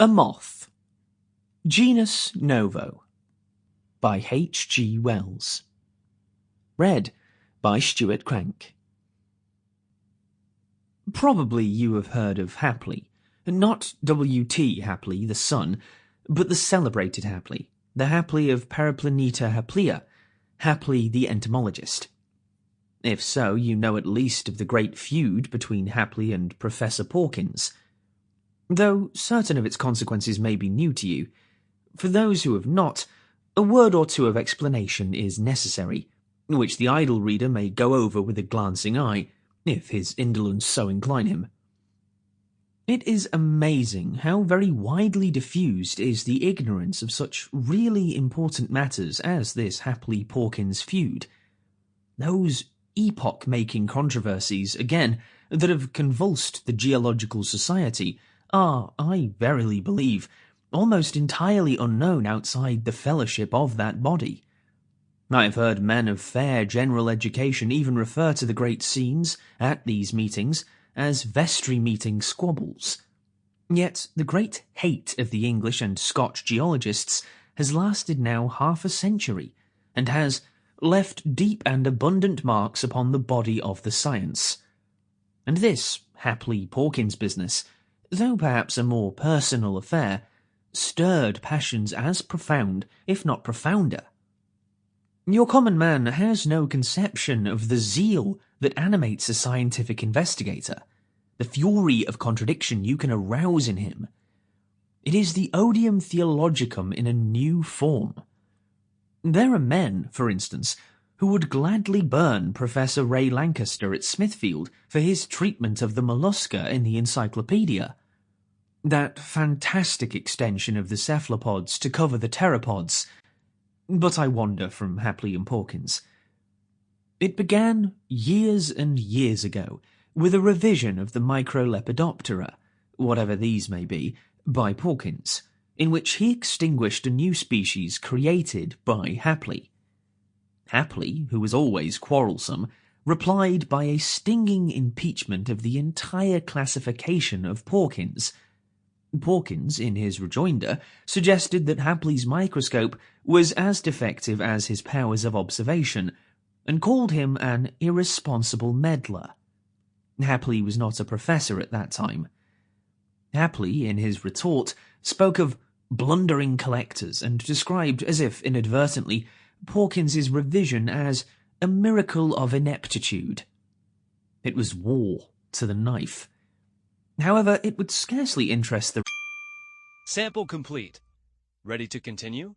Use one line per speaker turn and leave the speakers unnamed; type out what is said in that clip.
A Moth. Genus Novo by H. G. Wells. Read by Stewart. Probably you have heard of Hapley, not W.T. Hapley, the son, but the celebrated Hapley, the Hapley of Periplaneta Haplea, Hapley the entomologist. If so, you know at least of the great feud between Hapley and Professor Pawkins, though certain of its consequences may be new to you. For those who have not, a word or two of explanation is necessary, which the idle reader may go over with a glancing eye, if his indolence so incline him. It is amazing how very widely diffused is the ignorance of such really important matters as this Hapley-Pawkins feud. Those epoch-making controversies, again, that have convulsed the Geological Society are, I verily believe, almost entirely unknown outside the fellowship of that body. I have heard men of fair general education even refer to the great scenes at these meetings as vestry meeting squabbles. Yet the great hate of the English and Scotch geologists has lasted now half a century, and has left deep and abundant marks upon the body of the science. And this Hapley-Pawkins business, though perhaps a more personal affair, stirred passions as profound, if not profounder. Your common man has no conception of the zeal that animates a scientific investigator, the fury of contradiction you can arouse in him. It is the odium theologicum in a new form. There are men, for instance, who would gladly burn Professor Ray Lancaster at Smithfield for his treatment of the mollusca in the encyclopedia. That fantastic extension of the cephalopods to cover the pteropods. But I wander from Hapley and Pawkins. It began years and years ago with a revision of the Microlepidoptera, whatever these may be, by Pawkins, in which he extinguished a new species created by Hapley. Hapley, who was always quarrelsome, replied by a stinging impeachment of the entire classification of Pawkins. Pawkins, in his rejoinder, suggested that Hapley's microscope was as defective as his powers of observation, and called him an irresponsible meddler. Hapley was not a professor at that time. Hapley, in his retort, spoke of blundering collectors and described, as if inadvertently, Pawkins's revision as a miracle of ineptitude. It was war to the knife. However, it would scarcely interest the...
Sample complete. Ready to continue?